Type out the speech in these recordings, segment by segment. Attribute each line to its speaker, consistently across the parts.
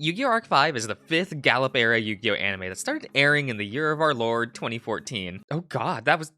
Speaker 1: Yu-Gi-Oh! Arc 5 is the 5th Gallop-era Yu-Gi-Oh! Anime that started airing in the year of our Lord, 2014. Oh god, that was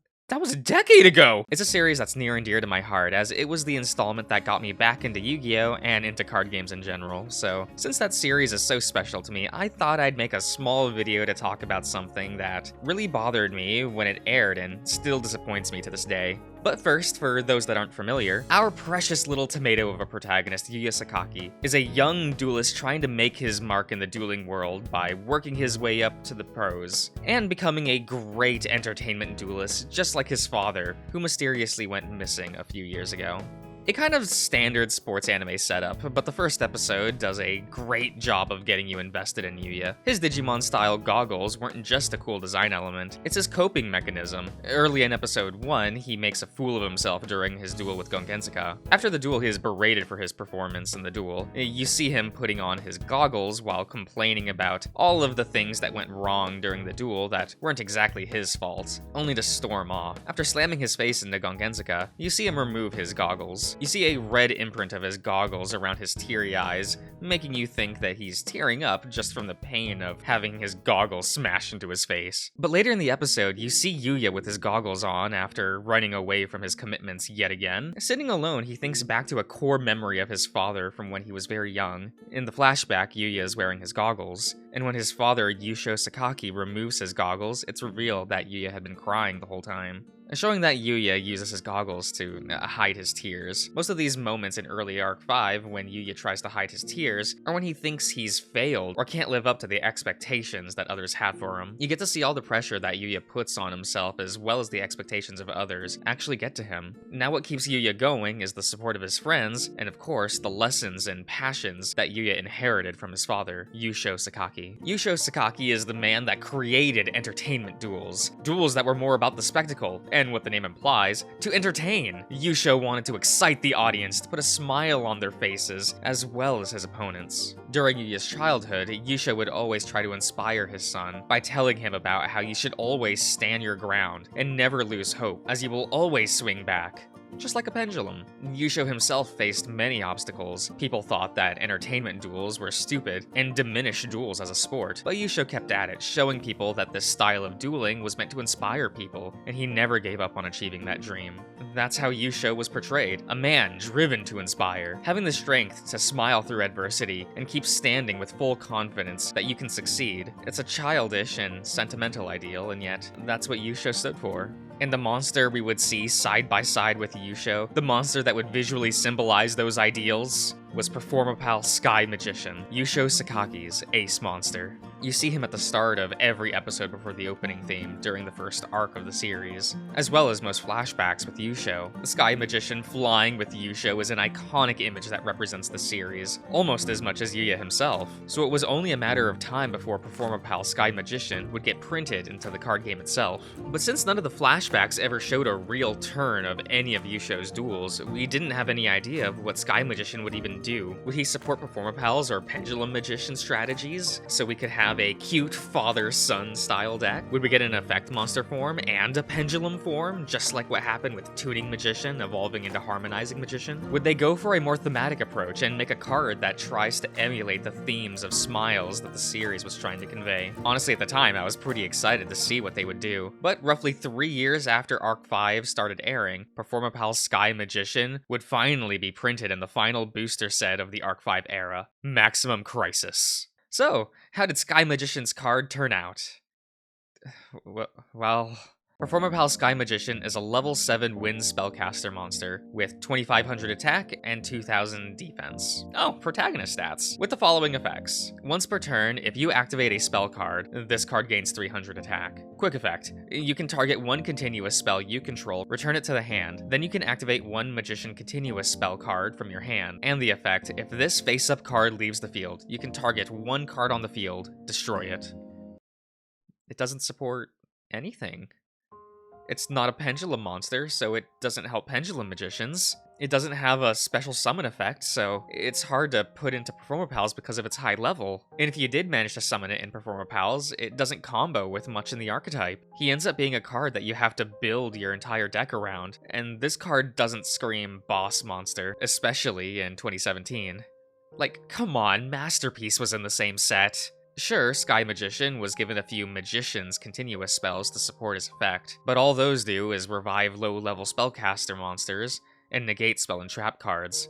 Speaker 1: a decade ago! It's a series that's near and dear to my heart, as it was the installment that got me back into Yu-Gi-Oh! And into card games in general, so since that series is so special to me, I thought I'd make a small video to talk about something that really bothered me when it aired and still disappoints me to this day. But first, for those that aren't familiar, our precious little tomato of a protagonist, Yuya Sakaki, is a young duelist trying to make his mark in the dueling world by working his way up to the pros, and becoming a great entertainment duelist just like his father, who mysteriously went missing a few years ago. A kind of standard sports anime setup, but the first episode does a great job of getting you invested in Yuya. His Digimon-style goggles weren't just a cool design element, it's his coping mechanism. Early in episode 1, he makes a fool of himself during his duel with Gongensaka. After the duel, he is berated for his performance in the duel. You see him putting on his goggles while complaining about all of the things that went wrong during the duel that weren't exactly his fault, only to storm off. After slamming his face into Gongensaka, you see him remove his goggles. You see a red imprint of his goggles around his teary eyes, making you think that he's tearing up just from the pain of having his goggles smashed into his face. But later in the episode, you see Yuya with his goggles on after running away from his commitments yet again. Sitting alone, he thinks back to a core memory of his father from when he was very young. In the flashback, Yuya is wearing his goggles, and when his father, Yosuke Sakaki, removes his goggles, it's revealed that Yuya had been crying the whole time, showing that Yuya uses his goggles to hide his tears. Most of these moments in early Arc 5, when Yuya tries to hide his tears, are when he thinks he's failed or can't live up to the expectations that others have for him. You get to see all the pressure that Yuya puts on himself, as well as the expectations of others, actually get to him. Now what keeps Yuya going is the support of his friends, and of course, the lessons and passions that Yuya inherited from his father, Yosuke Sakaki. Yosuke Sakaki is the man that created entertainment duels. Duels that were more about the spectacle, and what the name implies, to entertain. Yusho wanted to excite the audience, to put a smile on their faces, as well as his opponents. During Yuya's childhood, Yusho would always try to inspire his son by telling him about how you should always stand your ground and never lose hope, as you will always swing back, just like a pendulum. Yusho himself faced many obstacles. People thought that entertainment duels were stupid and diminished duels as a sport, but Yusho kept at it, showing people that this style of dueling was meant to inspire people, and he never gave up on achieving that dream. That's how Yusho was portrayed, a man driven to inspire, having the strength to smile through adversity and keep standing with full confidence that you can succeed. It's a childish and sentimental ideal, and yet that's what Yusho stood for. And the monster we would see side by side with Yusho, the monster that would visually symbolize those ideals, was Performapal Sky Magician, Yosuke Sakaki's ace monster. You see him at the start of every episode before the opening theme during the first arc of the series, as well as most flashbacks with Yusho. The Sky Magician flying with Yusho is an iconic image that represents the series, almost as much as Yuya himself, so it was only a matter of time before Performapal Sky Magician would get printed into the card game itself. But since none of the flashbacks ever showed a real turn of any of Yusho's duels, we didn't have any idea of what Sky Magician would even do. Would he support Performapal's or Pendulum Magician strategies, so we could have a cute father-son style deck? Would we get an Effect Monster form and a Pendulum form, just like what happened with Tuning Magician evolving into Harmonizing Magician? Would they go for a more thematic approach and make a card that tries to emulate the themes of smiles that the series was trying to convey? Honestly, at the time, I was pretty excited to see what they would do. But roughly 3 years after Arc 5 started airing, Performapal Sky Magician would finally be printed in the final booster set of the Arc 5 era, Maximum Crisis. So, how did Sky Magician's card turn out? Well, Performapal Sky Magician is a level 7 wind spellcaster monster with 2500 attack and 2000 defense. Oh, protagonist stats, with the following effects. Once per turn, if you activate a spell card, this card gains 300 attack. Quick effect, you can target one continuous spell you control, return it to the hand, then you can activate one Magician continuous spell card from your hand. And the effect, if this face-up card leaves the field, you can target one card on the field, destroy it. It doesn't support anything. It's not a pendulum monster, so it doesn't help pendulum magicians. It doesn't have a special summon effect, so it's hard to put into Performapals because of its high level. And if you did manage to summon it in Performapals, it doesn't combo with much in the archetype. He ends up being a card that you have to build your entire deck around, and this card doesn't scream boss monster, especially in 2017. Like, come on, Masterpiece was in the same set. Sure, Sky Magician was given a few Magician's continuous spells to support his effect, but all those do is revive low-level spellcaster monsters and negate spell and trap cards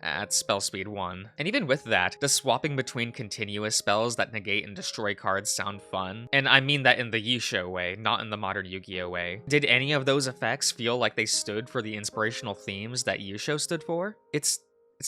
Speaker 1: at spell speed 1. And even with that, does swapping between continuous spells that negate and destroy cards sound fun? And I mean that in the Yusho way, not in the modern Yu-Gi-Oh way. Did any of those effects feel like they stood for the inspirational themes that Yusho stood for? It's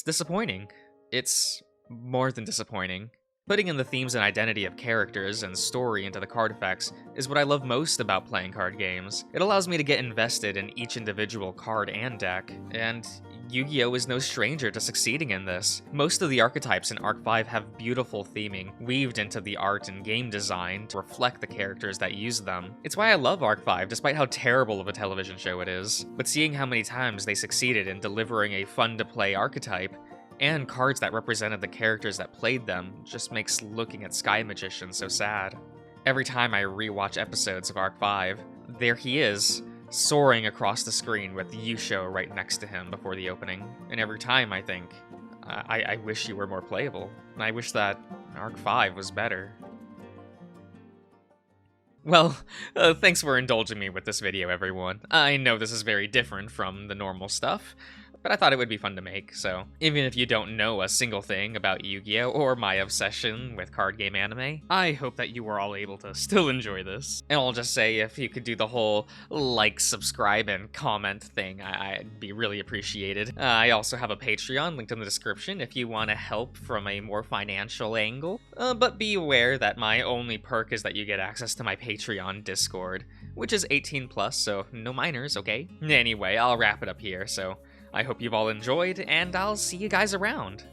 Speaker 1: disappointing. It's more than disappointing. Putting in the themes and identity of characters and story into the card effects is what I love most about playing card games. It allows me to get invested in each individual card and deck, and Yu-Gi-Oh! Is no stranger to succeeding in this. Most of the archetypes in Arc 5 have beautiful theming, weaved into the art and game design to reflect the characters that use them. It's why I love Arc 5, despite how terrible of a television show it is. But seeing how many times they succeeded in delivering a fun-to-play archetype, and cards that represented the characters that played them, just makes looking at Sky Magician so sad. Every time I rewatch episodes of Arc 5, there he is, soaring across the screen with Yusho right next to him before the opening. And every time I think, I wish you were more playable. And I wish that Arc 5 was better. Well, thanks for indulging me with this video, everyone. I know this is very different from the normal stuff, but I thought it would be fun to make, so even if you don't know a single thing about Yu-Gi-Oh! Or my obsession with card game anime, I hope that you were all able to still enjoy this. And I'll just say, if you could do the whole like, subscribe, and comment thing, I'd be really appreciated. I also have a Patreon linked in the description if you want to help from a more financial angle, but be aware that my only perk is that you get access to my Patreon Discord, which is 18+, so no minors, okay? Anyway, I'll wrap it up here, so I hope you've all enjoyed, and I'll see you guys around.